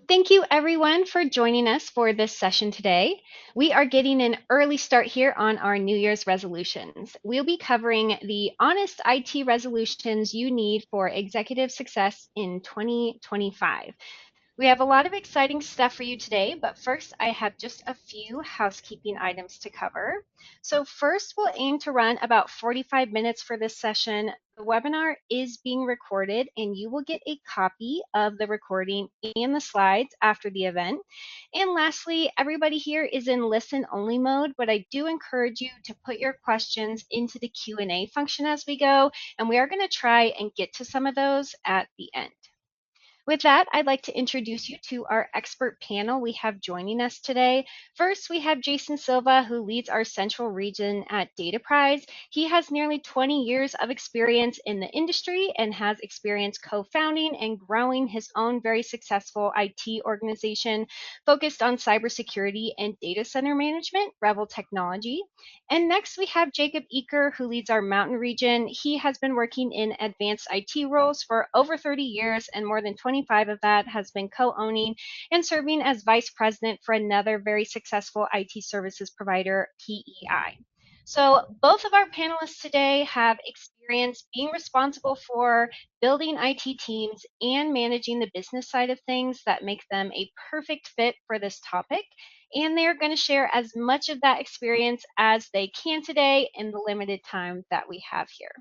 Thank you, everyone, for joining us for this session today. We are getting an early start here on our New Year's resolutions. We'll be covering the honest IT resolutions you need for executive success in 2025. We have a lot of exciting stuff for you today, but first I have just a few housekeeping items to cover. So first, we'll aim to run about 45 minutes for this session. The webinar is being recorded and you will get a copy of the recording and the slides after the event. And lastly, everybody here is in listen only mode, but I do encourage you to put your questions into the Q&A function as we go, and we are going to try and get to some of those at the end. With that, I'd like to introduce you to our expert panel we have joining us today. First, we have Jason Silva, who leads our central region at Dataprise. He has nearly 20 years of experience in the industry and has experience co-founding and growing his own very successful IT organization focused on cybersecurity and data center management, Revel Technology. And next, we have Jacob Eaker, who leads our mountain region. He has been working in advanced IT roles for over 30 years, and more than 25 of that has been co owning and serving as vice president for another very successful IT services provider, PEI. So, both of our panelists today have experience being responsible for building IT teams and managing the business side of things that make them a perfect fit for this topic, and they're going to share as much of that experience as they can today in the limited time that we have here.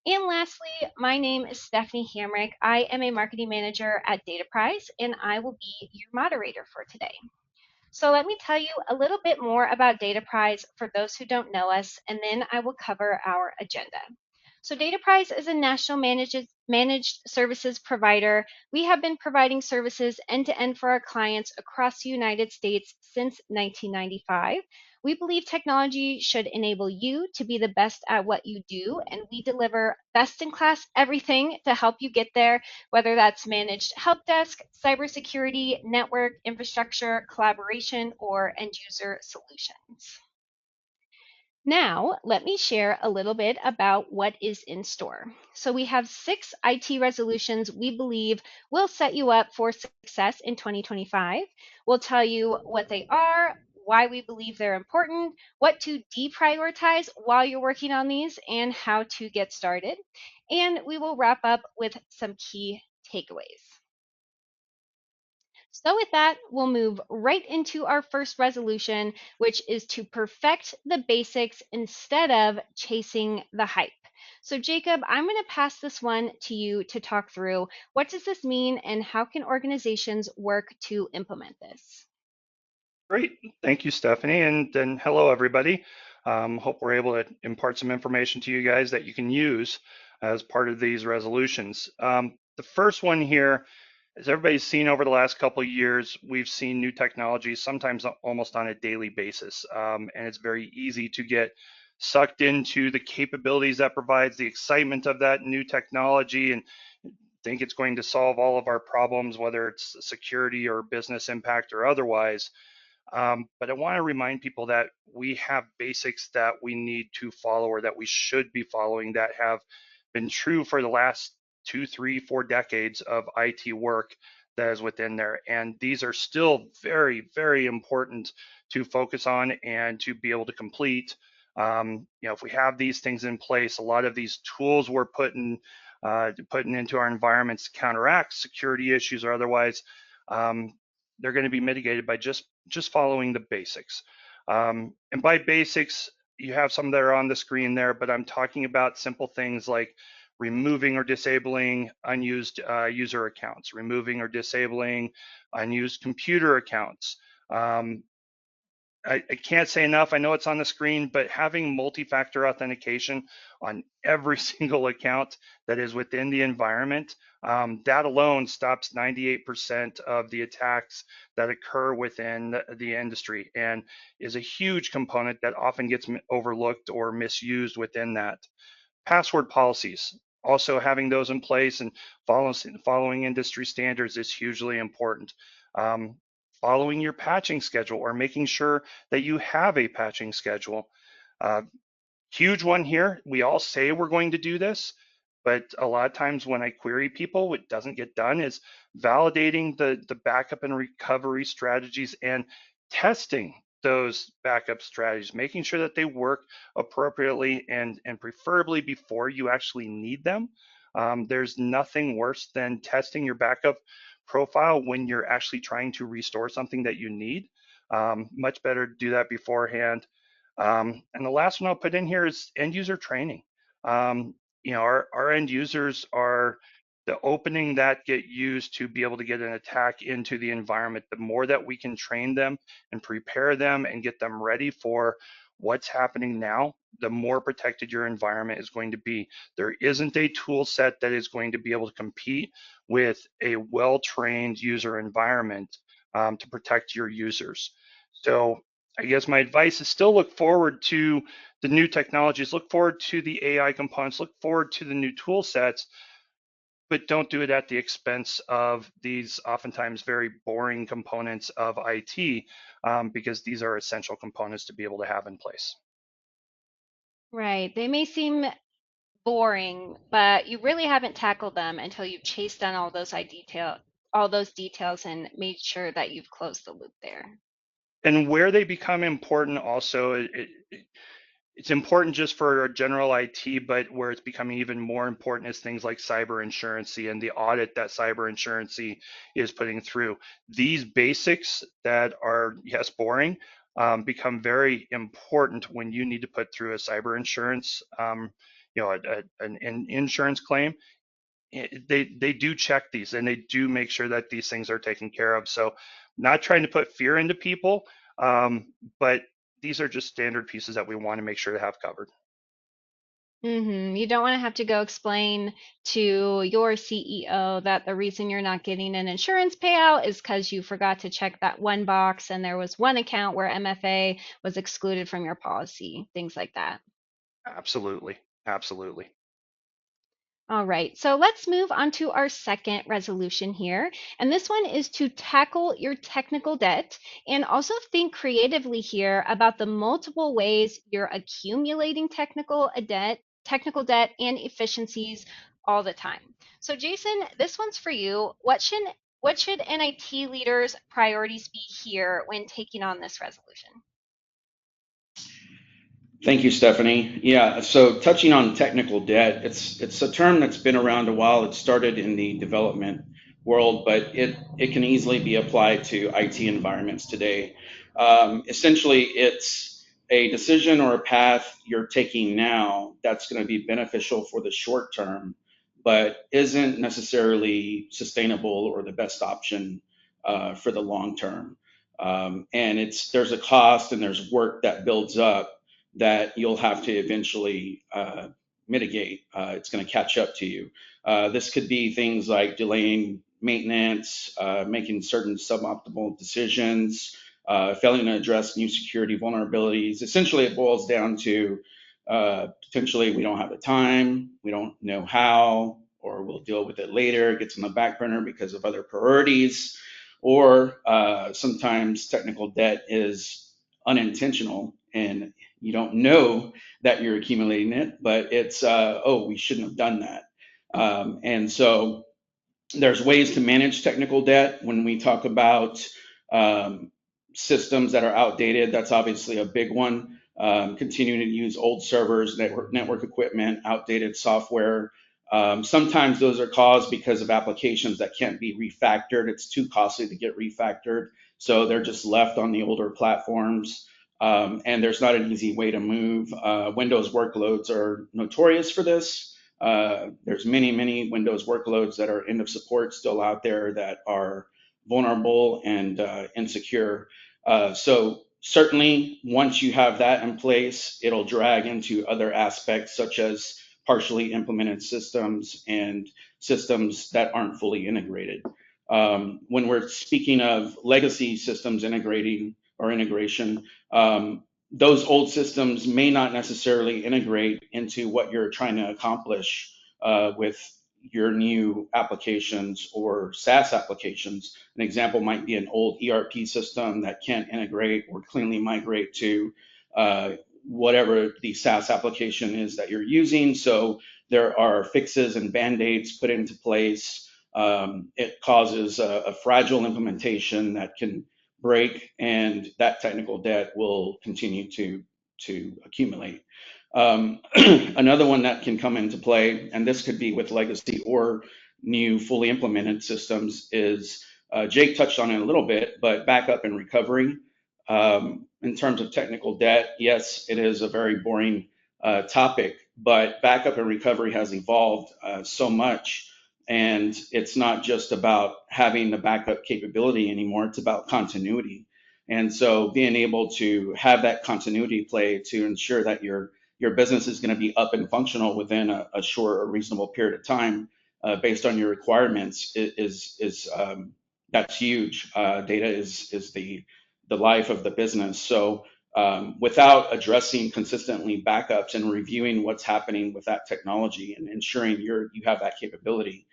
And lastly, my name is Stephanie Hamrick. I am a marketing manager at Dataprise, and I will be your moderator for today. So let me tell you a little bit more about Dataprise for those who don't know us, and then I will cover our agenda. So Dataprise is a national managed services provider. We have been providing services end to end for our clients across the United States since 1995. We believe technology should enable you to be the best at what you do, and we deliver best in class everything to help you get there, whether that's managed help desk, cybersecurity, network, infrastructure, collaboration, or end user solutions. Now, let me share a little bit about what is in store. So, we have 6 IT resolutions we believe will set you up for success in 2025. We'll tell you what they are, why we believe they're important, what to deprioritize while you're working on these, and how to get started. And we will wrap up with some key takeaways. So, with that, we'll move right into our first resolution, which is to perfect the basics instead of chasing the hype. So, Jacob, I'm going to pass this one to you to talk through. What does this mean, and how can organizations work to implement this? Great. Thank you, Stephanie. And then hello, everybody. Hope we're able to impart some information to you guys that you can use as part of these resolutions. The first one here, as everybody's seen over the last couple of years, we've seen new technologies sometimes almost on a daily basis. And it's very easy to get sucked into the capabilities that provides, the excitement of that new technology, and think it's going to solve all of our problems, whether it's security or business impact or otherwise. But I want to remind people that we have basics that we need to follow or that we should be following that have been true for the last 2, 3, 4 decades of IT work that is within there. And these are still very, very important to focus on and to be able to complete. If we have these things in place, a lot of these tools we're putting into our environments to counteract security issues or otherwise, they're going to be mitigated by just following the basics. And by basics, you have some that are on the screen there, but I'm talking about simple things like removing or disabling unused user accounts, removing or disabling unused computer accounts. I can't say enough. I know it's on the screen, but having multi-factor authentication on every single account that is within the environment, that alone stops 98% of the attacks that occur within the industry and is a huge component that often gets overlooked or misused within that. Password policies, also having those in place and following industry standards is hugely important. Um, Following your patching schedule or making sure that you have a patching schedule. Uh, Huge one here. We all say we're going to do this, But a lot of times when I query people, what doesn't get done is validating the backup and recovery strategies and testing those backup strategies, making sure that they work appropriately and preferably before you actually need them. There's nothing worse than testing your backup profile when you're actually trying to restore something that you need. Much better to do that beforehand. And the last one I'll put in here is end user training. Um, our end users are the opening that get used to be able to get an attack into the environment. The more that we can train them and prepare them and get them ready for what's happening now, the more protected your environment is going to be. There isn't a tool set that is going to be able to compete with a well-trained user environment to protect your users. So I guess my advice is still look forward to the new technologies, look forward to the AI components, look forward to the new tool sets, but don't do it at the expense of these oftentimes very boring components of IT, because these are essential components to be able to have in place. Right. They may seem boring, but you really haven't tackled them until you've chased down all those details and made sure that you've closed the loop there. And where they become important also, it's important just for general IT, but where it's becoming even more important is things like cyber insurance and the audit that cyber insurance is putting through. These basics that are, yes, boring, become very important when you need to put through a cyber insurance, an insurance claim. They do check these and they do make sure that these things are taken care of. So, not trying to put fear into people, but these are just standard pieces that we want to make sure to have covered. You don't want to have to go explain to your CEO that the reason you're not getting an insurance payout is because you forgot to check that one box and there was one account where MFA was excluded from your policy, things like that. Absolutely, absolutely. All right, so let's move on to our second resolution here. And this one is to tackle your technical debt and also think creatively here about the multiple ways you're accumulating technical debt and efficiencies all the time. So Jason, this one's for you. What should NIT leaders' priorities be here when taking on this resolution? Thank you, Stephanie. Yeah, so touching on technical debt, it's a term that's been around a while. It started in the development world, but it can easily be applied to IT environments today. Essentially, it's a decision or a path you're taking now that's going to be beneficial for the short term, but isn't necessarily sustainable or the best option for the long term. And there's a cost and there's work that builds up that you'll have to eventually mitigate. It's going to catch up to you. This could be things like delaying maintenance, making certain suboptimal decisions, failing to address new security vulnerabilities. Essentially, it boils down to potentially we don't have the time, we don't know how, or we'll deal with it later. It gets on the back burner because of other priorities, or sometimes technical debt is unintentional and you don't know that you're accumulating it, but it's, oh, we shouldn't have done that. And so there's ways to manage technical debt. When we talk about um, systems that are outdated, that's obviously a big one. Continuing to use old servers, network equipment, outdated software. Sometimes those are caused because of applications that can't be refactored. It's too costly to get refactored, so they're just left on the older platforms. And there's not an easy way to move. Windows workloads are notorious for this. There's many Windows workloads that are end of support still out there that are vulnerable and insecure. So certainly, once you have that in place, it'll drag into other aspects such as partially implemented systems and systems that aren't fully integrated. When we're speaking of legacy systems integrating or integration, those old systems may not necessarily integrate into what you're trying to accomplish with your new applications or SaaS applications. An example might be an old ERP system that can't integrate or cleanly migrate to whatever the SaaS application is that you're using. So there are fixes and band-aids put into place. It causes a fragile implementation that can break, and that technical debt will continue to accumulate. Another one that can come into play, and this could be with legacy or new fully implemented systems, is Jake touched on it a little bit, but backup and recovery. In terms of technical debt, yes, it is a very boring topic, but backup and recovery has evolved so much. And it's not just about having the backup capability anymore, it's about continuity. And so being able to have that continuity play to ensure that your business is going to be up and functional within a short or reasonable period of time based on your requirements is that's huge. Data is the life of the business. So without addressing consistently backups and reviewing what's happening with that technology and ensuring you have that capability,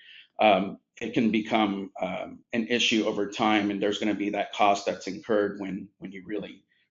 it can become an issue over time, and there's going to be that cost that's incurred when you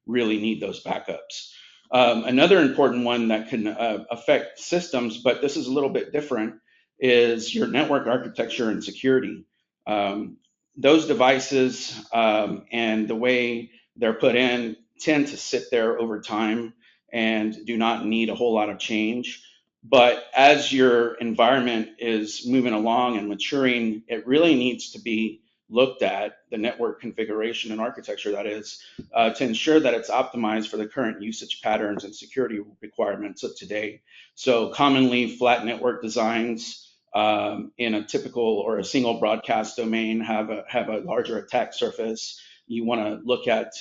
really need those backups. Another important one that can affect systems, but this is a little bit different, is your network architecture and security. Um, those devices and the way they're put in tend to sit there over time and do not need a whole lot of change. But as your environment is moving along and maturing, it really needs to be looked at, the network configuration and architecture that is, to ensure that it's optimized for the current usage patterns and security requirements of today. So commonly flat network designs in a typical or a single broadcast domain have a larger attack surface. You want to look at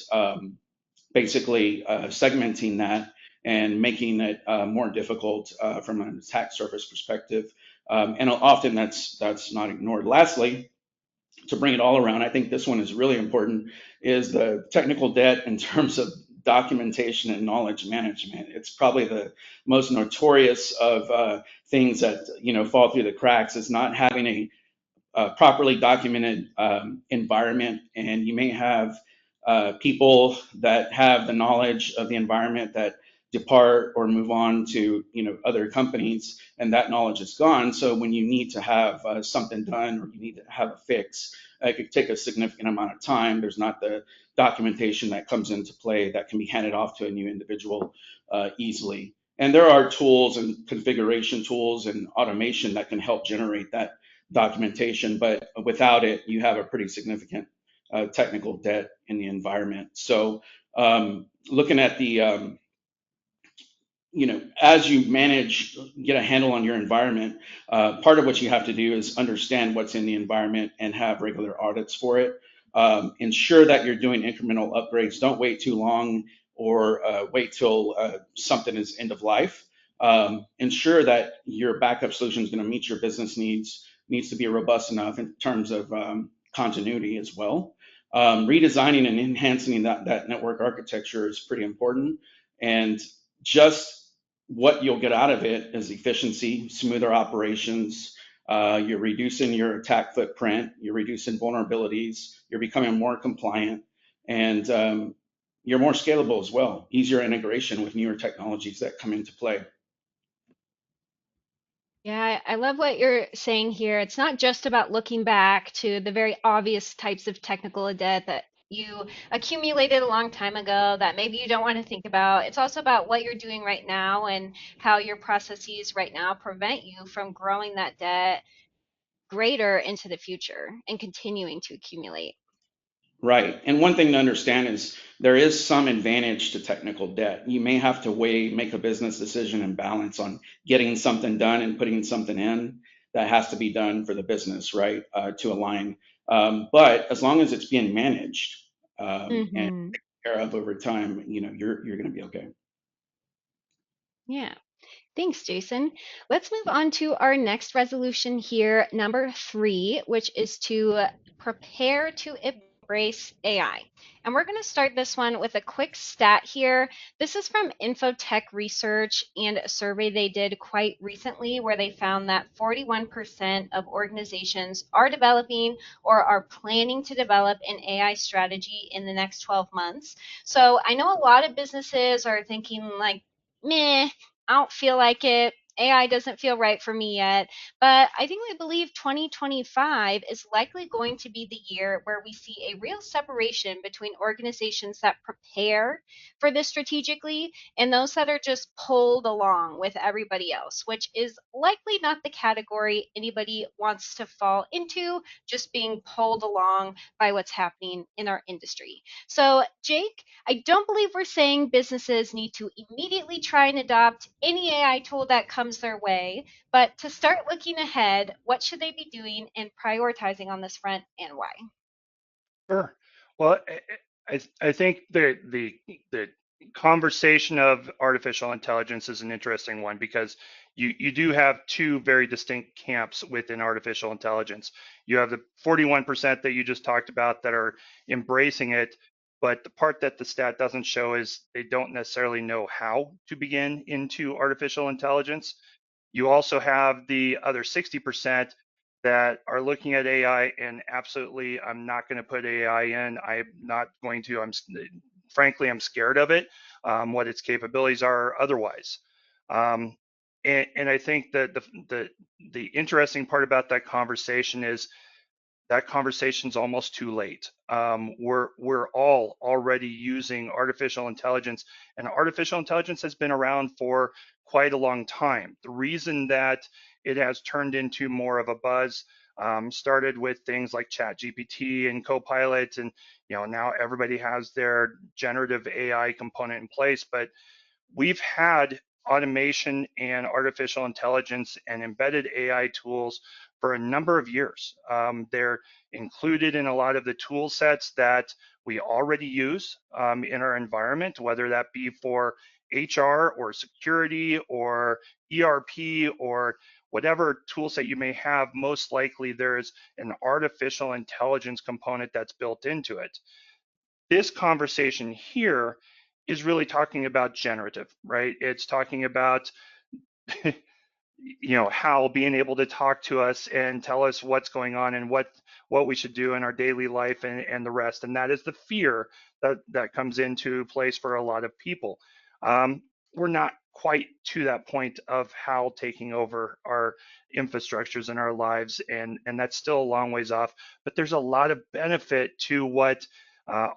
basically segmenting that and making it more difficult from an attack surface perspective. And often that's not ignored. Lastly, to bring it all around, I think this one is really important, is the technical debt in terms of documentation and knowledge management. It's probably the most notorious of things that fall through the cracks, is not having a properly documented environment, and you may have people that have the knowledge of the environment that depart or move on to other companies, and that knowledge is gone. So when you need to have something done or you need to have a fix, it could take a significant amount of time. There's not the documentation that comes into play that can be handed off to a new individual easily. And there are tools and configuration tools and automation that can help generate that documentation, but without it, you have a pretty significant technical debt in the environment. So looking at the as you get a handle on your environment, part of what you have to do is understand what's in the environment and have regular audits for it. Ensure that you're doing incremental upgrades. Don't wait too long or wait till something is end of life. Ensure that your backup solution is going to meet your business needs to be robust enough in terms of continuity as well. Redesigning and enhancing that network architecture is pretty important. And just what you'll get out of it is efficiency, smoother operations. You're reducing your attack footprint, you're reducing vulnerabilities, you're becoming more compliant, and you're more scalable as well. Easier integration with newer technologies that come into play. Yeah, I love what you're saying here. It's not just about looking back to the very obvious types of technical debt that you accumulated a long time ago that maybe you don't want to think about. It's also about what you're doing right now and how your processes right now prevent you from growing that debt greater into the future and continuing to accumulate. Right. And one thing to understand is there is some advantage to technical debt. You may have to make a business decision and balance on getting something done and putting something in that has to be done for the business, right? To align. But as long as it's being managed and Hmm. taken care of over time, you're going to be okay. Yeah. Thanks, Jason. Let's move on to our next resolution here, number 3, which is to prepare to embrace AI. And we're going to start this one with a quick stat here. This is from Infotech Research and a survey they did quite recently where they found that 41% of organizations are developing or are planning to develop an AI strategy in the next 12 months. So I know a lot of businesses are thinking like, meh, I don't feel like it. AI doesn't feel right for me yet. But I think we believe 2025 is likely going to be the year where we see a real separation between organizations that prepare for this strategically and those that are just pulled along with everybody else, which is likely not the category anybody wants to fall into, just being pulled along by what's happening in our industry. So, Jake, I don't believe we're saying businesses need to immediately try and adopt any AI tool that comes their way, but to start looking ahead, what should they be doing and prioritizing on this front and why? Sure. Well, I think the conversation of artificial intelligence is an interesting one because you do have two very distinct camps within artificial intelligence. You have the 41% that you just talked about that are embracing it, but the part that the stat doesn't show is they don't necessarily know how to begin into artificial intelligence. You also have the other 60% that are looking at AI and absolutely, I'm not going to put AI in. I'm not going to. Frankly, I'm scared of it, what its capabilities are otherwise. Um, and I think that the interesting part about that conversation is that conversation's almost too late. We're all already using artificial intelligence, and artificial intelligence has been around for quite a long time. The reason that it has turned into more of a buzz started with things like ChatGPT and Copilot, and now everybody has their generative AI component in place. But we've had automation and artificial intelligence and embedded AI tools for a number of years. They're included in a lot of the tool sets that we already use in our environment, whether that be for HR or security or ERP or whatever tool set you may have. Most likely there's an artificial intelligence component that's built into it. This conversation here is really talking about generative, right? It's talking about Hal being able to talk to us and tell us what's going on and what we should do in our daily life and the rest. And that is the fear that comes into place for a lot of people. Um, we're not quite to that point of Hal taking over our infrastructures in our lives, and that's still a long ways off. But there's a lot of benefit to what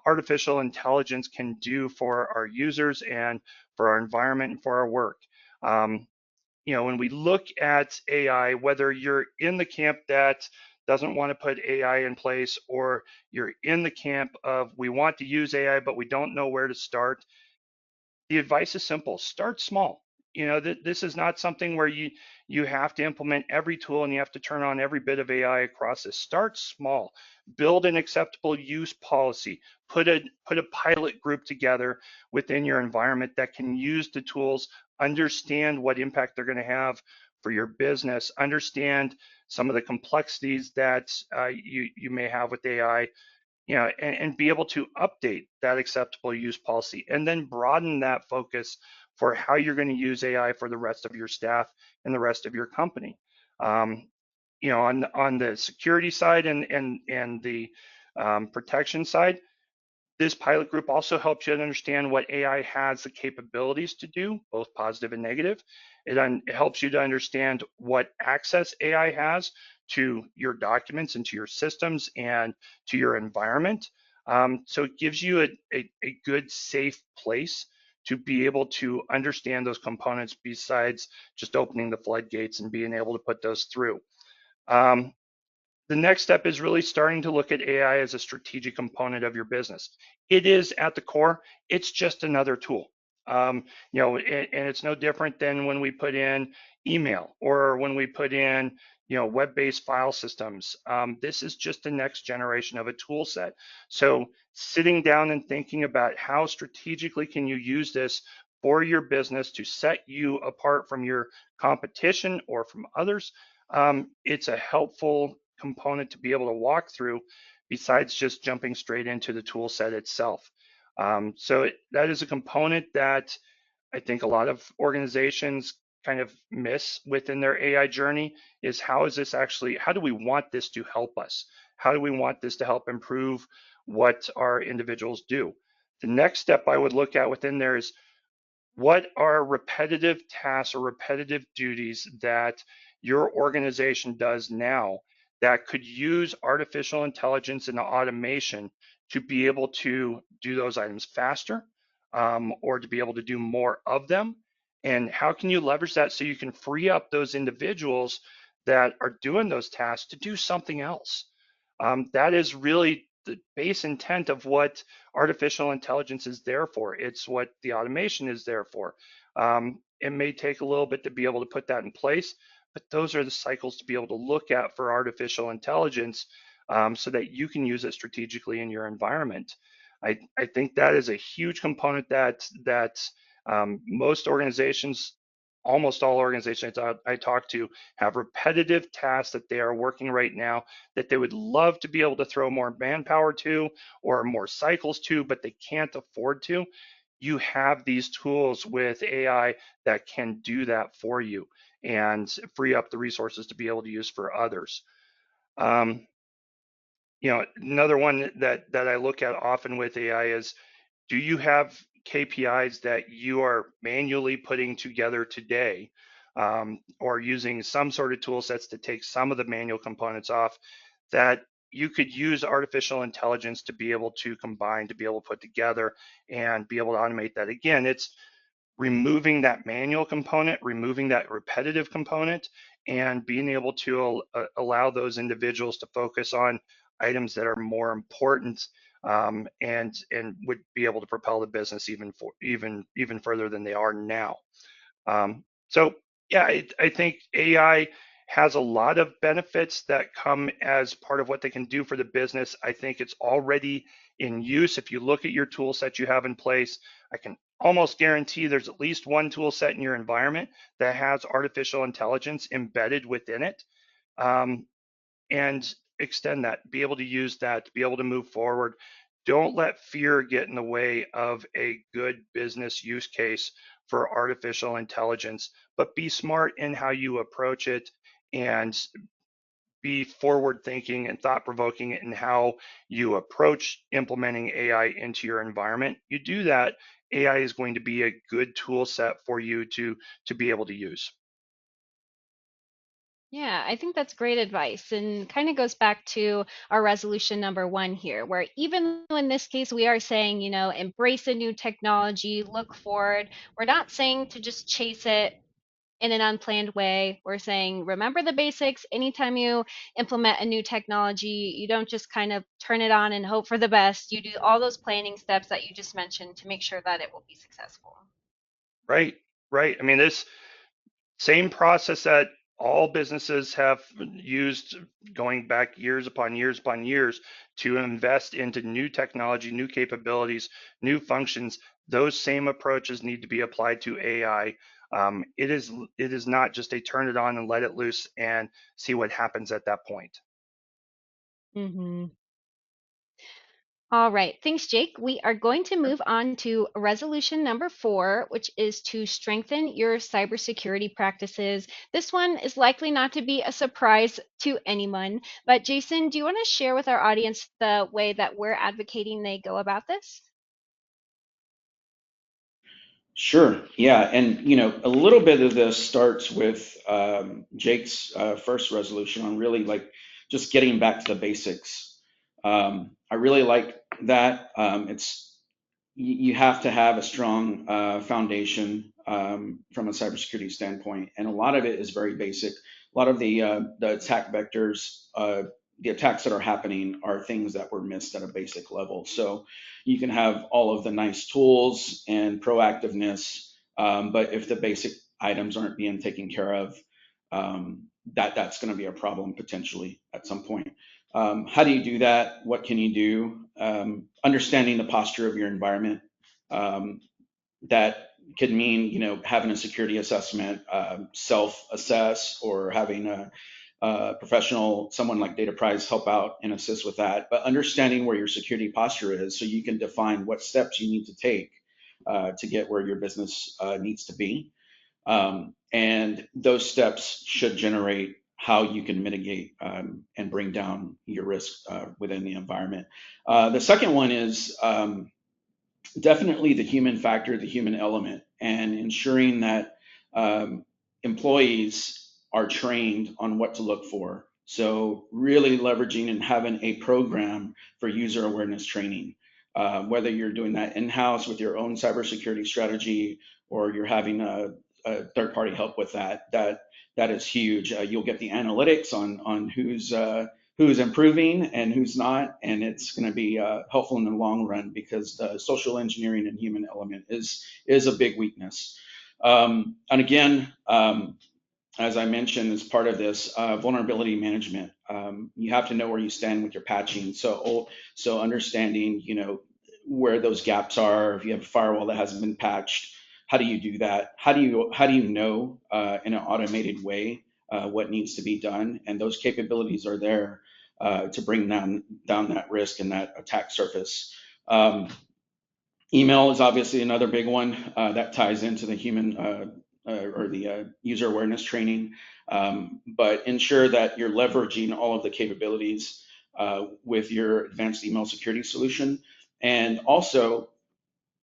artificial intelligence can do for our users and for our environment and for our work. Um, when we look at AI, whether you're in the camp that doesn't want to put AI in place, or you're in the camp of we want to use AI, but we don't know where to start, the advice is simple: start small. This is not something where you have to implement every tool and you have to turn on every bit of AI across this. Start small, build an acceptable use policy, put a pilot group together within your environment that can use the tools, understand what impact they're going to have for your business, understand some of the complexities that you may have with AI, and be able to update that acceptable use policy and then broaden that focus for how you're going to use AI for the rest of your staff and the rest of your company. Um, on the security side and the protection side, this pilot group also helps you to understand what AI has the capabilities to do, both positive and negative. It helps you to understand what access AI has to your documents and to your systems and to your environment. So it gives you a good, safe place to be able to understand those components besides just opening the floodgates and being able to put those through. Um, the next step is really starting to look at AI as a strategic component of your business. It is at the core, it's just another tool. And it's no different than when we put in email or when we put in, web-based file systems. This is just the next generation of a tool set. So sitting down and thinking about how strategically can you use this for your business to set you apart from your competition or from others, it's a helpful component to be able to walk through besides just jumping straight into the tool set itself. That is a component that I think a lot of organizations kind of miss within their AI journey is how do we want this to help us? How do we want this to help improve what our individuals do? The next step I would look at within there is what are repetitive tasks or repetitive duties that your organization does now that could use artificial intelligence and automation to be able to do those items faster, or to be able to do more of them? And how can you leverage that so you can free up those individuals that are doing those tasks to do something else? That is really the base intent of what artificial intelligence is there for. It's what the automation is there for. It may take a little bit to be able to put that in place, but those are the cycles to be able to look at for artificial intelligence, so that you can use it strategically in your environment. I think that is a huge component that most organizations, almost all organizations I talk to, have repetitive tasks that they are working right now that they would love to be able to throw more manpower to or more cycles to, but they can't afford to. You have these tools with AI that can do that for you and free up the resources to be able to use for others. Um, Another one that I look at often with AI is, do you have KPIs that you are manually putting together today, or using some sort of tool sets to take some of the manual components off, that you could use artificial intelligence to be able to combine, to be able to put together and be able to automate that? Again, it's removing that manual component, removing that repetitive component, and being able to allow those individuals to focus on items that are more important, and would be able to propel the business even further than they are now. So yeah, I think AI has a lot of benefits that come as part of what they can do for the business. I think it's already in use. If you look at your tool set you have in place, I can almost guarantee there's at least one tool set in your environment that has artificial intelligence embedded within it. Um, and extend that, be able to use that, to be able to move forward. Don't let fear get in the way of a good business use case for artificial intelligence, but be smart in how you approach it and be forward thinking and thought provoking in how you approach implementing AI into your environment. You do that, AI is going to be a good tool set for you to be able to use. Yeah, I think that's great advice and kind of goes back to our resolution number one here, where even though in this case we are saying, embrace a new technology, look forward, we're not saying to just chase it in an unplanned way. We're saying, remember the basics. Anytime you implement a new technology, you don't just kind of turn it on and hope for the best. You do all those planning steps that you just mentioned to make sure that it will be successful. Right, right. I mean, this same process that all businesses have used going back years upon years to invest into new technology, new capabilities, new functions. Those same approaches need to be applied to AI. It is not just a turn it on and let it loose and see what happens at that point. Hmm. All right. Thanks, Jake. We are going to move on to resolution number four, which is to strengthen your cybersecurity practices. This one is likely not to be a surprise to anyone, but Jason, do you want to share with our audience the way that we're advocating they go about this? Sure. Yeah. And, a little bit of this starts with Jake's first resolution on really like just getting back to the basics. I really like that. You have to have a strong foundation from a cybersecurity standpoint, and a lot of it is very basic. A lot of the attack vectors, the attacks that are happening, are things that were missed at a basic level. So you can have all of the nice tools and proactiveness, but if the basic items aren't being taken care of, that's going to be a problem potentially at some point. How do you do that? What can you do? Understanding the posture of your environment. Um, that could mean, having a security assessment, self-assess, or having a professional, someone like Dataprise, help out and assist with that. But understanding where your security posture is, so you can define what steps you need to take to get where your business needs to be. And those steps should generate how you can mitigate and bring down your risk within the environment. The second one is definitely the human factor, the human element. and ensuring that employees are trained on what to look for. So really leveraging and having a program for user awareness training, whether you're doing that in-house with your own cybersecurity strategy or you're having a third-party help with that. That is huge. You'll get the analytics on who's improving and who's not, and it's going to be helpful in the long run because the social engineering and human element is a big weakness. And again, as I mentioned, as part of this vulnerability management, you have to know where you stand with your patching. So understanding, where those gaps are. If you have a firewall that hasn't been patched, how do you do that? How do you know in an automated way what needs to be done? And those capabilities are there to bring down that risk and that attack surface. Email is obviously another big one that ties into the human or the user awareness training, but ensure that you're leveraging all of the capabilities with your advanced email security solution, and also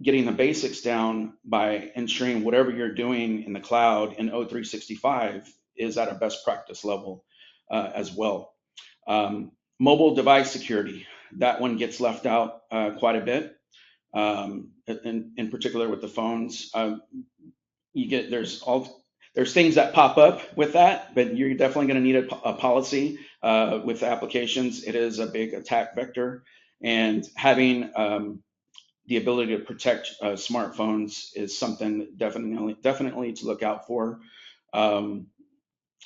getting the basics down by ensuring whatever you're doing in the cloud in O365 is at a best practice level as well. Mobile device security, that one gets left out quite a bit, in particular with the phones. You get there's things that pop up with that, but you're definitely going to need a policy with applications. It is a big attack vector, and having the ability to protect smartphones is something definitely to look out for.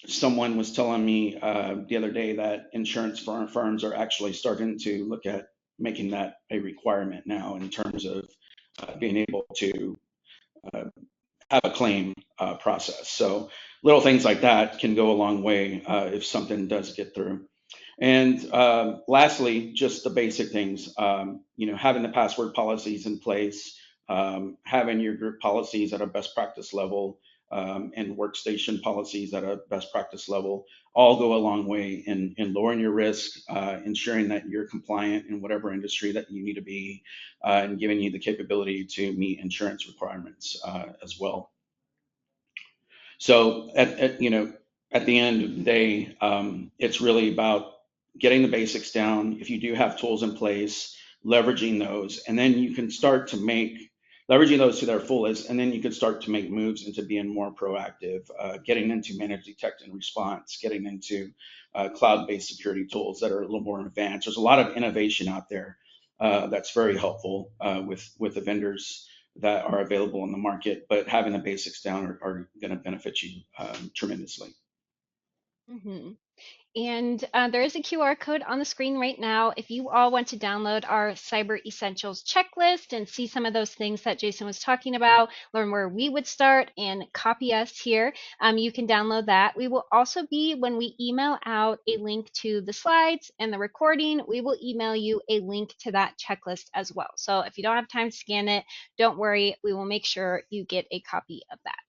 Someone was telling me the other day that insurance firms are actually starting to look at making that a requirement now in terms of being able to uh, have a claim process. So little things like that can go a long way if something does get through. And lastly, just the basic things, having the password policies in place, having your group policies at a best practice level, and workstation policies at a best practice level all go a long way in lowering your risk, ensuring that you're compliant in whatever industry that you need to be, and giving you the capability to meet insurance requirements as well. So at the end of the day, it's really about getting the basics down. If you do have tools in place, leveraging those, and then you can start to make leveraging those to their fullest, and then you can start to make moves into being more proactive, getting into managed detect and response, getting into cloud-based security tools that are a little more advanced. There's a lot of innovation out there that's very helpful with the vendors that are available in the market, but having the basics down are going to benefit you tremendously. Mhm. And there is a QR code on the screen right now. If you all want to download our Cyber Essentials checklist and see some of those things that Jason was talking about, learn where we would start and copy us here, you can download that. We will also be, when we email out a link to the slides and the recording, we will email you a link to that checklist as well. So if you don't have time to scan it, don't worry. We will make sure you get a copy of that.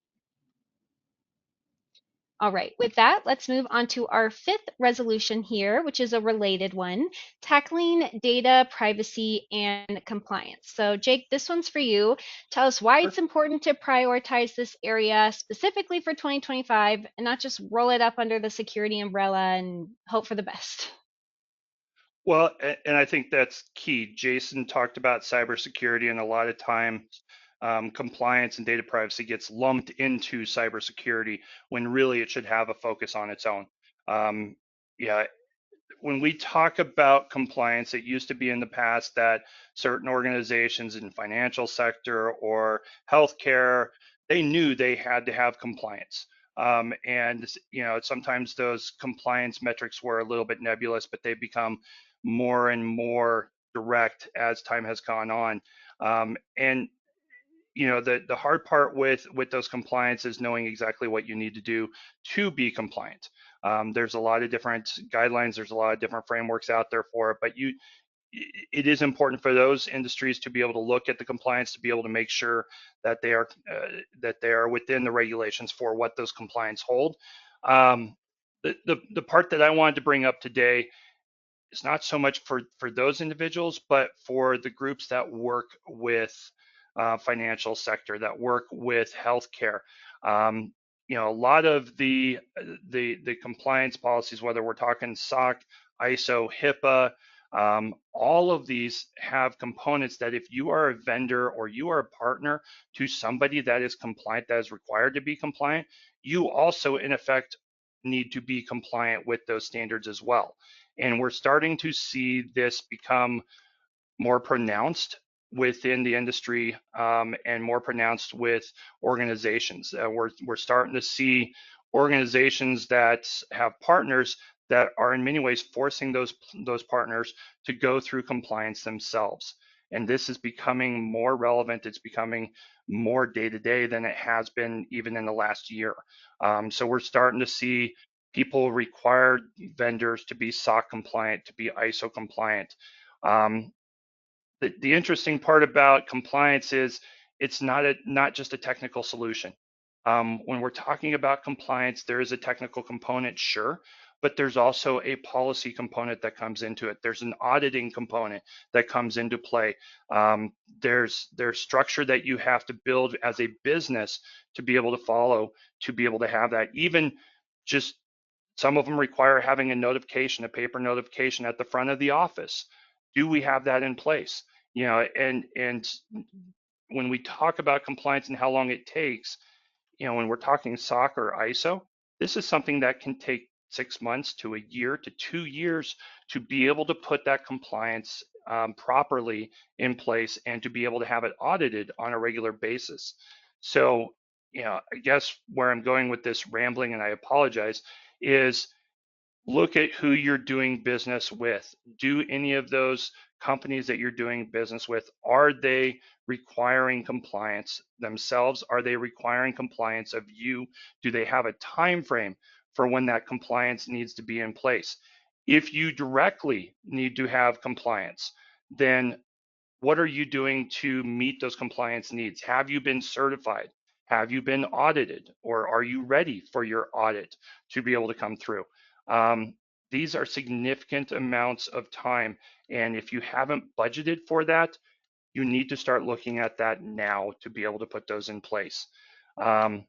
All right, with that, let's move on to our fifth resolution here, which is a related one, tackling data privacy and compliance. So, Jake, this one's for you. Tell us why Sure. it's important to prioritize this area specifically for 2025 and not just roll it up under the security umbrella and hope for the best. Well, and I think that's key. Jason talked about cybersecurity, and a lot of times compliance and data privacy gets lumped into cybersecurity when really it should have a focus on its own. Yeah, when we talk about compliance, it used to be in the past that certain organizations in financial sector or healthcare, they knew they had to have compliance. And sometimes those compliance metrics were a little bit nebulous, but they've become more and more direct as time has gone on. And the hard part with those compliance is knowing exactly what you need to do to be compliant. There's a lot of different guidelines, there's a lot of different frameworks out there for it, but it is important for those industries to be able to look at the compliance, to be able to make sure that they are within the regulations for what those compliance hold. The part that I wanted to bring up today is not so much for those individuals, but for the groups that work with financial sector, that work with healthcare. A lot of the compliance policies, whether we're talking SOC, ISO, HIPAA, all of these have components that if you are a vendor or you are a partner to somebody that is compliant, that is required to be compliant, you also in effect need to be compliant with those standards as well. And we're starting to see this become more pronounced within the industry, and more pronounced with organizations. We're starting to see organizations that have partners that are in many ways forcing those partners to go through compliance themselves. And this is becoming more relevant. It's becoming more day to day than it has been even in the last year. So we're starting to see people require vendors to be SOC compliant, to be ISO compliant. Um, the interesting part about compliance is it's not just a technical solution. When we're talking about compliance, there is a technical component, sure, but there's also a policy component that comes into it. There's an auditing component that comes into play. There's structure that you have to build as a business to be able to follow, to be able to have that. Even just some of them require having a notification, a paper notification at the front of the office. Do we have that in place? And when we talk about compliance and how long it takes, when we're talking SOC or ISO, this is something that can take 6 months to a year to 2 years to be able to put that compliance properly in place and to be able to have it audited on a regular basis. So, I guess where I'm going with this rambling, and I apologize, is look at who you're doing business with. Do any of those companies that you're doing business with, are they requiring compliance themselves? Are they requiring compliance of you? Do they have a time frame for when that compliance needs to be in place? If you directly need to have compliance, then what are you doing to meet those compliance needs? Have you been certified? Have you been audited? Or are you ready for your audit to be able to come through? Um, these are significant amounts of time. And if you haven't budgeted for that, you need to start looking at that now to be able to put those in place. Um,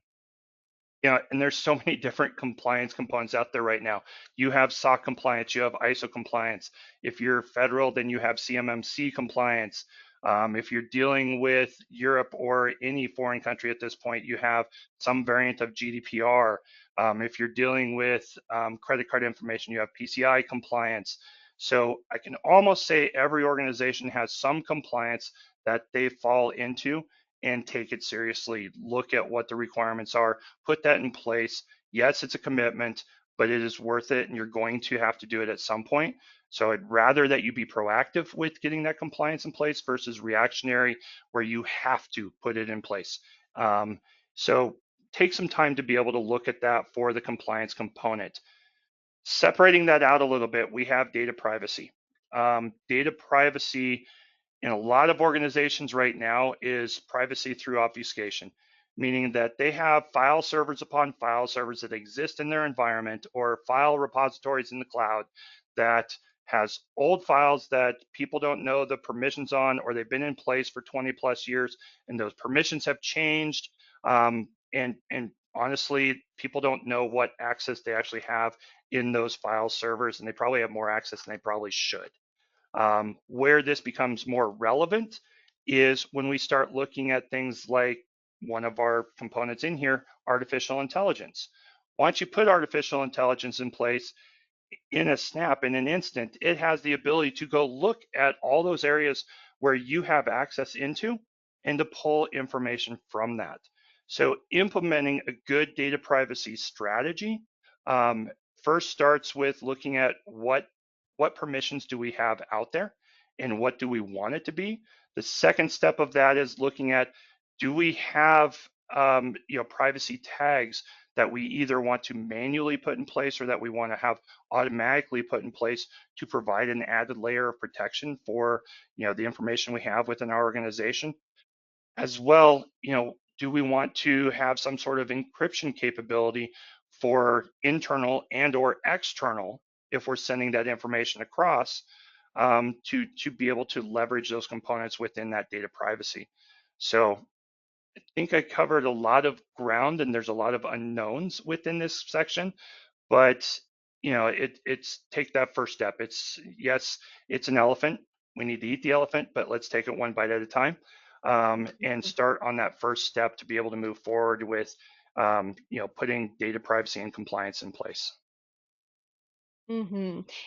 and there's so many different compliance components out there right now. You have SOC compliance, you have ISO compliance. If you're federal, then you have CMMC compliance. If you're dealing with Europe or any foreign country at this point, you have some variant of GDPR. If you're dealing with credit card information, you have PCI compliance. So I can almost say every organization has some compliance that they fall into, and take it seriously. Look at what the requirements are, put that in place. Yes, it's a commitment, but it is worth it, and you're going to have to do it at some point. So I'd rather that you be proactive with getting that compliance in place versus reactionary, where you have to put it in place. So take some time to be able to look at that for the compliance component. Separating that out a little bit, we have data privacy. Data privacy in a lot of organizations right now is privacy through obfuscation, meaning that they have file servers upon file servers that exist in their environment, or file repositories in the cloud that has old files that people don't know the permissions on, or they've been in place for 20 plus years and those permissions have changed. And honestly, people don't know what access they actually have in those file servers, and they probably have more access than they probably should. Where this becomes more relevant is when we start looking at things like one of our components in here, artificial intelligence. Once you put artificial intelligence in place, in a snap, in an instant, it has the ability to go look at all those areas where you have access into and to pull information from that. So implementing a good data privacy strategy um, first starts with looking at what permissions do we have out there and what do we want it to be. The second step of that is looking at, do we have privacy tags that we either want to manually put in place or that we want to have automatically put in place to provide an added layer of protection for the information we have within our organization. As well, do we want to have some sort of encryption capability for internal and or external, if we're sending that information across, to be able to leverage those components within that data privacy. So I think I covered a lot of ground, and there's a lot of unknowns within this section, but it's take that first step. It's yes, it's an elephant. We need to eat the elephant, but let's take it one bite at a time, and start on that first step to be able to move forward with, putting data privacy and compliance in place.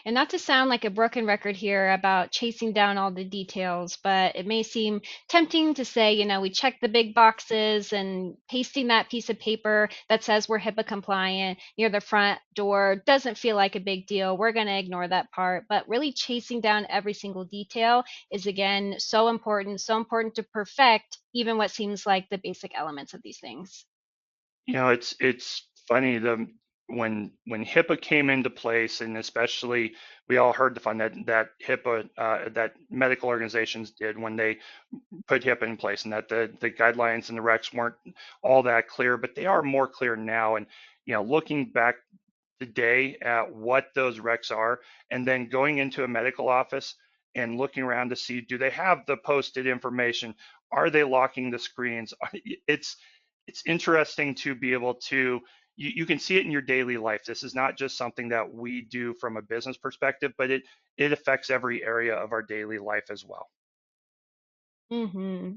And not to sound like a broken record here about chasing down all the details, but it may seem tempting to say, we check the big boxes and pasting that piece of paper that says we're HIPAA compliant near the front door doesn't feel like a big deal. We're going to ignore that part. But really chasing down every single detail is, again, so important to perfect even what seems like the basic elements of these things. It's funny, the when HIPAA came into place, and especially we all heard the fun that HIPAA, that medical organizations did when they put HIPAA in place, and that the guidelines and the recs weren't all that clear, but they are more clear now. And looking back today at what those recs are, and then going into a medical office and looking around to see, do they have the posted information? Are they locking the screens? It's interesting to be able to, you can see it in your daily life. This is not just something that we do from a business perspective, but it affects every area of our daily life as well. hmm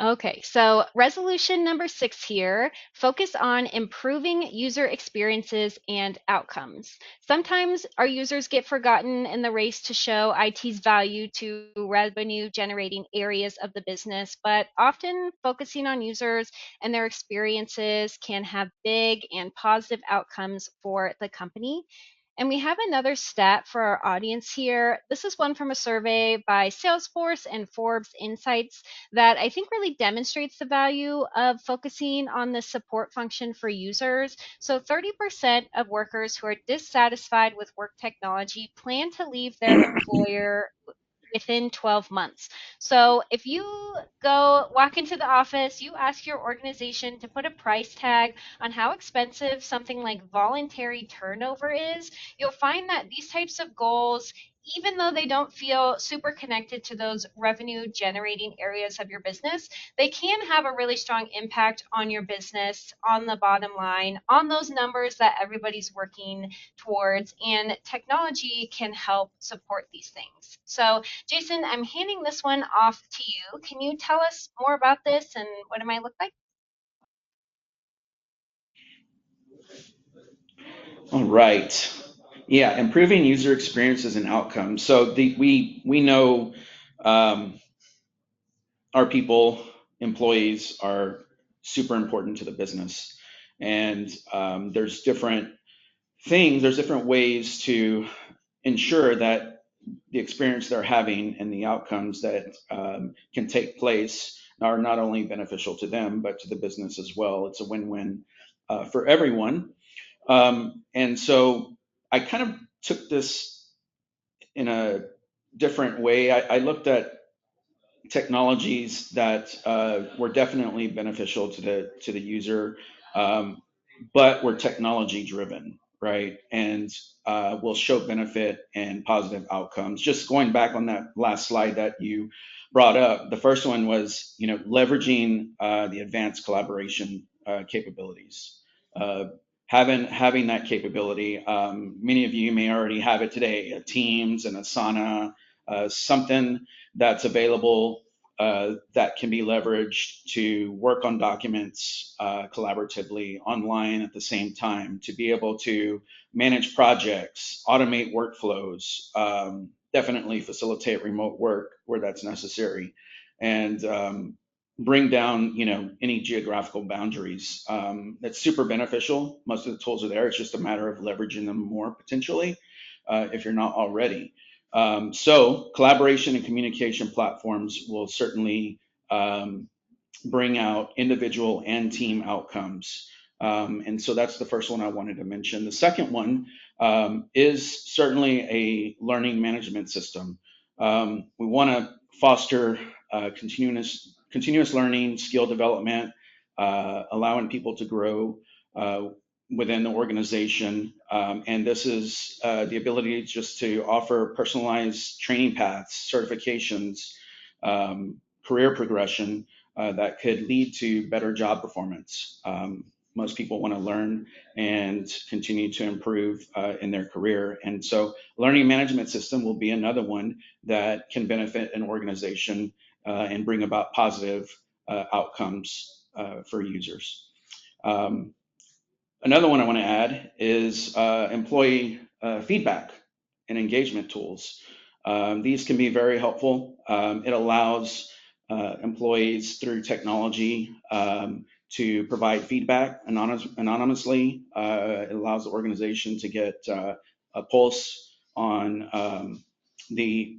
Okay, so resolution number 6 here, focus on improving user experiences and outcomes. Sometimes our users get forgotten in the race to show IT's value to revenue generating areas of the business, but often focusing on users and their experiences can have big and positive outcomes for the company. And we have another stat for our audience here. This is one from a survey by Salesforce and Forbes Insights that I think really demonstrates the value of focusing on the support function for users. So 30% of workers who are dissatisfied with work technology plan to leave their employer within 12 months. So if you go walk into the office, you ask your organization to put a price tag on how expensive something like voluntary turnover is, you'll find that these types of goals, even though they don't feel super connected to those revenue generating areas of your business, they can have a really strong impact on your business, on the bottom line, on those numbers that everybody's working towards. And technology can help support these things. So Jason, I'm handing this one off to you. Can you tell us more about this and what it might look like? All right. Yeah, improving user experiences and outcomes. So we know um, our people, employees are super important to the business, and there's different things, there's different ways to ensure that the experience they're having and the outcomes that can take place are not only beneficial to them but to the business as well. It's a win-win for everyone. And so I kind of took this in a different way. I looked at technologies that were definitely beneficial to the user, um, but were technology driven, right? And will show benefit and positive outcomes. Just going back on that last slide that you brought up, the first one was leveraging the advanced collaboration capabilities. Uh, having that capability, many of you may already have it today, a Teams and Asana, something that's available that can be leveraged to work on documents collaboratively online at the same time, to be able to manage projects, automate workflows, definitely facilitate remote work where that's necessary, and bring down any geographical boundaries. That's super beneficial. Most of the tools are there. It's just a matter of leveraging them more potentially if you're not already. So collaboration and communication platforms will certainly um, bring out individual and team outcomes. And so that's the first one I wanted to mention. The second one is certainly a learning management system. We want to foster continuous learning, skill development, allowing people to grow within the organization. And this is the ability just to offer personalized training paths, certifications, career progression that could lead to better job performance. Most people want to learn and continue to improve in their career. And so, learning management system will be another one that can benefit an organization and bring about positive outcomes for users. Um, Another one I want to add is employee feedback and engagement tools. These can be very helpful. It allows employees through technology to provide feedback anonymously. It allows the organization to get a pulse on the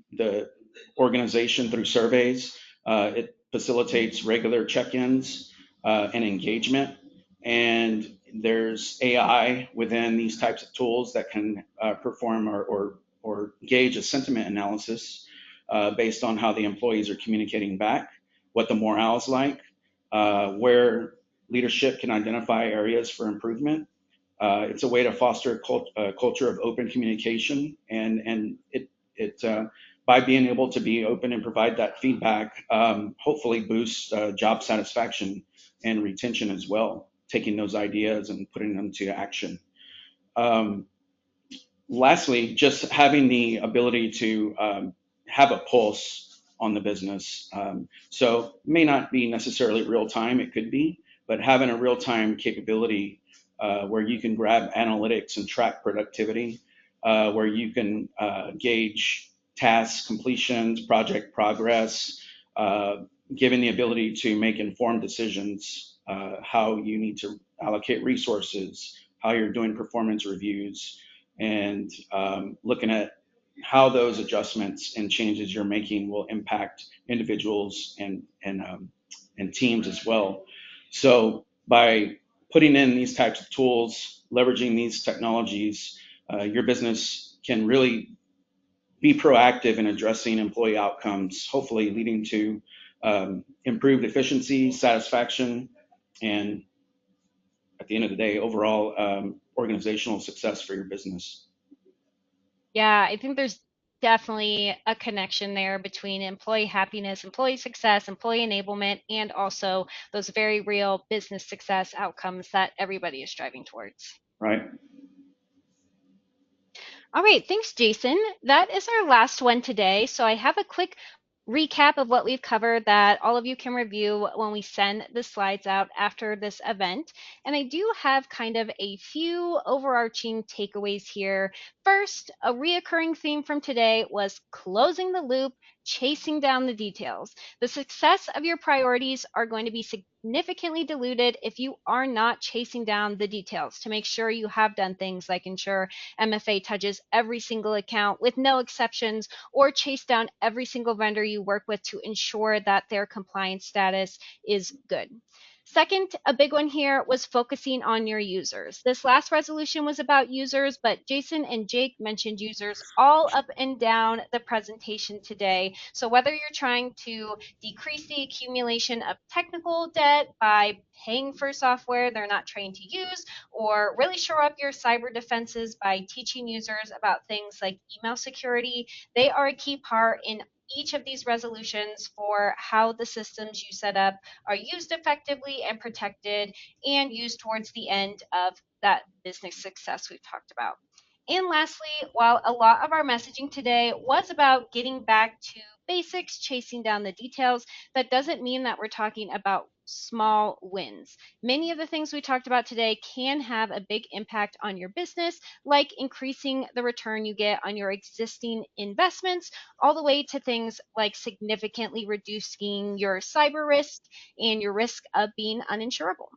organization through surveys. It facilitates regular check-ins and engagement, and there's AI within these types of tools that can perform or gauge a sentiment analysis based on how the employees are communicating back, what the morale is like, where leadership can identify areas for improvement. It's a way to foster a culture of open communication, and it by being able to be open and provide that feedback, hopefully boosts job satisfaction and retention as well, taking those ideas and putting them to action. Um, Lastly, just having the ability to have a pulse on the business. So it may not be necessarily real time, it could be, but having a real time capability where you can grab analytics and track productivity, where you can gauge task completions, project progress, uh, giving the ability to make informed decisions, how you need to allocate resources, how you're doing performance reviews, and looking at how those adjustments and changes you're making will impact individuals and teams as well. So by putting in these types of tools, leveraging these technologies, your business can really be proactive in addressing employee outcomes, hopefully leading to improved efficiency, satisfaction, and at the end of the day, overall organizational success for your business. Yeah, I think there's definitely a connection there between employee happiness, employee success, employee enablement, and also those very real business success outcomes that everybody is striving towards. Right. All right, thanks, Jason. That is our last one today. So I have a quick recap of what we've covered that all of you can review when we send the slides out after this event. And I do have kind of a few overarching takeaways here. First, a reoccurring theme from today was closing the loop, chasing down the details. The success of your priorities are going to be significantly diluted if you are not chasing down the details to make sure you have done things like ensure MFA touches every single account with no exceptions, or chase down every single vendor you work with to ensure that their compliance status is good. Second, a big one here was focusing on your users. This last resolution was about users, but Jason and Jake mentioned users all up and down the presentation today. So whether you're trying to decrease the accumulation of technical debt by paying for software they're not trained to use, or really shore up your cyber defenses by teaching users about things like email security, they are a key part in each of these resolutions for how the systems you set up are used effectively and protected and used towards the end of that business success we've talked about. And lastly, while a lot of our messaging today was about getting back to basics, chasing down the details, that doesn't mean that we're talking about small wins. Many of the things we talked about today can have a big impact on your business, like increasing the return you get on your existing investments, all the way to things like significantly reducing your cyber risk and your risk of being uninsurable.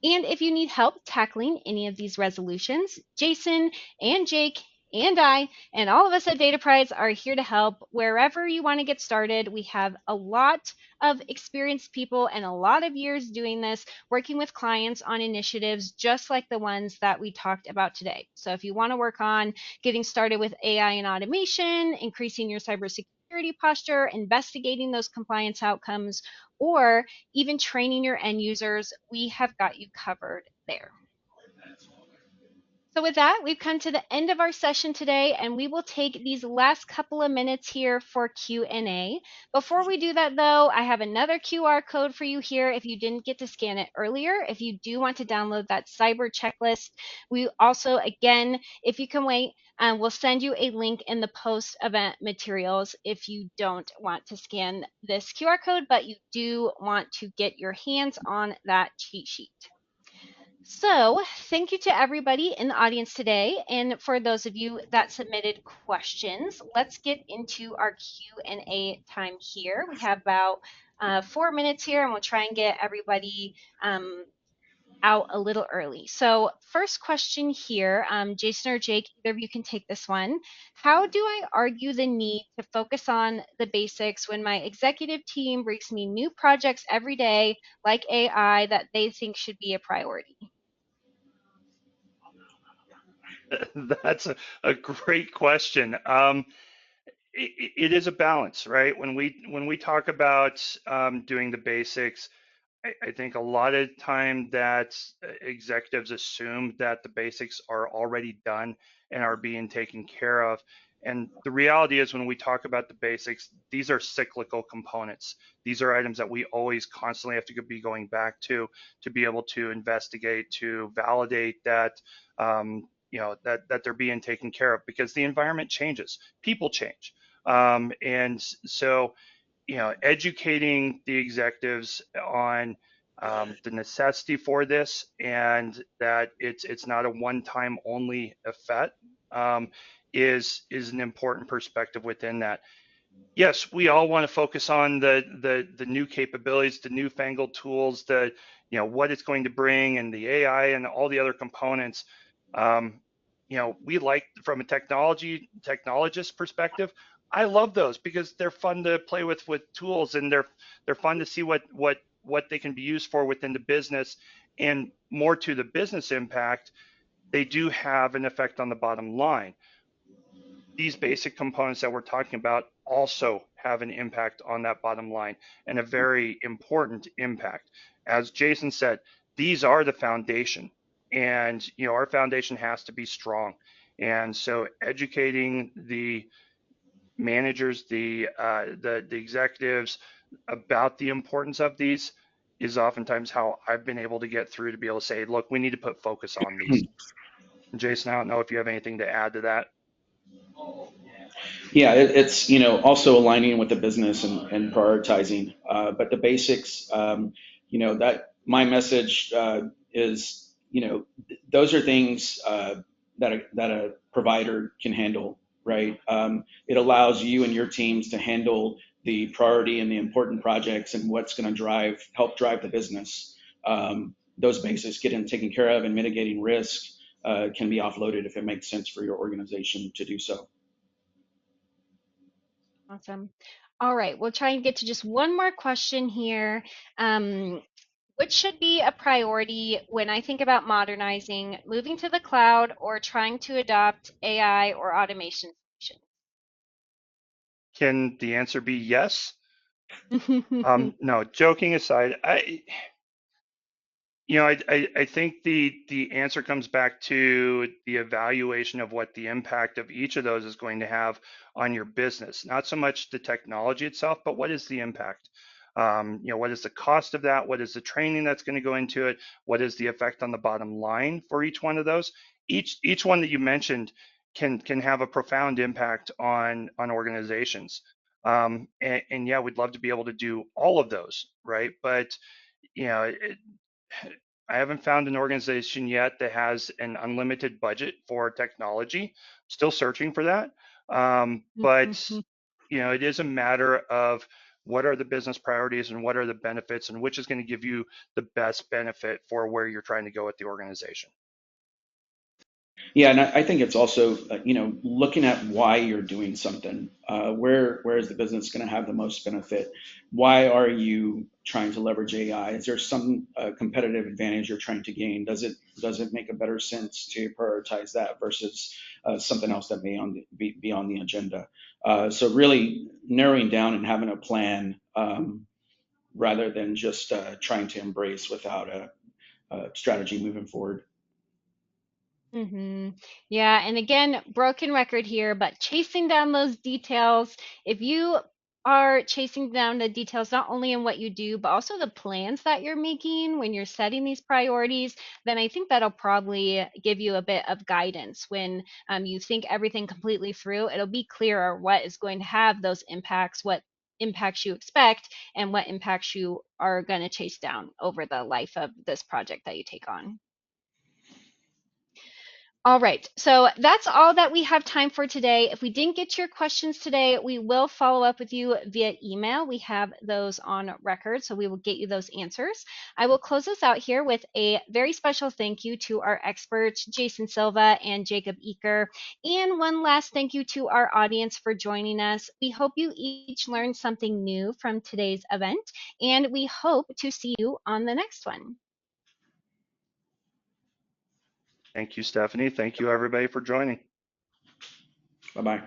And if you need help tackling any of these resolutions, Jason and Jake and I and all of us at Dataprise are here to help wherever you want to get started. We have a lot of experienced people and a lot of years doing this, working with clients on initiatives just like the ones that we talked about today. So if you want to work on getting started with AI and automation, increasing your cybersecurity posture, investigating those compliance outcomes, or even training your end users, we have got you covered there. So with that, we've come to the end of our session today, and we will take these last couple of minutes here for Q&A. Before we do that, though, I have another QR code for you here if you didn't get to scan it earlier. If you do want to download that cyber checklist, we also, again, if you can wait, we'll send you a link in the post-event materials if you don't want to scan this QR code, but you do want to get your hands on that cheat sheet. So, thank you to everybody in the audience today, and for those of you that submitted questions, let's get into our Q&A time here. We have about 4 minutes here, and we'll try and get everybody out a little early. So, first question here, Jason or Jake, either of you can take this one. How do I argue the need to focus on the basics when my executive team brings me new projects every day, like AI, that they think should be a priority? That's a great question. It is a balance, right? When we talk about doing the basics, I think a lot of time that executives assume that the basics are already done and are being taken care of. And the reality is, when we talk about the basics, these are cyclical components. These are items that we always constantly have to be going back to be able to investigate, to validate that, that they're being taken care of, because the environment changes, people change, and so educating the executives on the necessity for this, and that it's not a one-time only effect, is an important perspective within that. Yes, we all want to focus on the new capabilities, the newfangled tools, the what it's going to bring, and the AI and all the other components. Um, we like, from a technologist perspective, I love those because they're fun to play with tools, and they're fun to see what they can be used for within the business, and more to the business impact, they do have an effect on the bottom line. These basic components that we're talking about also have an impact on that bottom line, and a very important impact. As Jason said, these are the foundation, and our foundation has to be strong. And so educating the managers, the executives about the importance of these is oftentimes how I've been able to get through, to be able to say, look, we need to put focus on these. Jason, I don't know if you have anything to add to that. Yeah, it's also aligning with the business and prioritizing. But the basics, that my message is, those are things that a provider can handle, right? It allows you and your teams to handle the priority and the important projects and what's going to help drive the business. Those basics getting taken care of, and mitigating risk can be offloaded if it makes sense for your organization to do so. Awesome. All right, we'll try and get to just one more question here. Which should be a priority when I think about modernizing, moving to the cloud, or trying to adopt AI or automation Can the answer be yes? solutions? No, joking aside, I think the answer comes back to the evaluation of what the impact of each of those is going to have on your business. Not so much the technology itself, but what is the impact? What is the cost of that? What is the training that's going to go into it? What is the effect on the bottom line for each one of those? Each one that you mentioned can have a profound impact on organizations. And yeah, we'd love to be able to do all of those, right? But I haven't found an organization yet that has an unlimited budget for technology. Still searching for that. But it is a matter of what are the business priorities and what are the benefits, and which is going to give you the best benefit for where you're trying to go with the organization. Yeah, and I think it's also, looking at why you're doing something. Where is the business going to have the most benefit? Why are you trying to leverage AI? Is there some competitive advantage you're trying to gain? Does it make a better sense to prioritize that versus something else that may be on the agenda? So really narrowing down and having a plan, rather than just trying to embrace without a strategy moving forward. Yeah, and again, broken record here, but chasing down those details, if you are chasing down the details not only in what you do, but also the plans that you're making when you're setting these priorities, then I think that'll probably give you a bit of guidance when you think everything completely through. It'll be clearer what is going to have those impacts, what impacts you expect, and what impacts you are going to chase down over the life of this project that you take on. All right, so that's all that we have time for today. If we didn't get to your questions today, we will follow up with you via email. We have those on record, so we will get you those answers. I will close us out here with a very special thank you to our experts, Jason Silva and Jacob Eaker. And one last thank you to our audience for joining us. We hope you each learned something new from today's event, and we hope to see you on the next one. Thank you, Stephanie. Thank you, everybody, for joining. Bye-bye.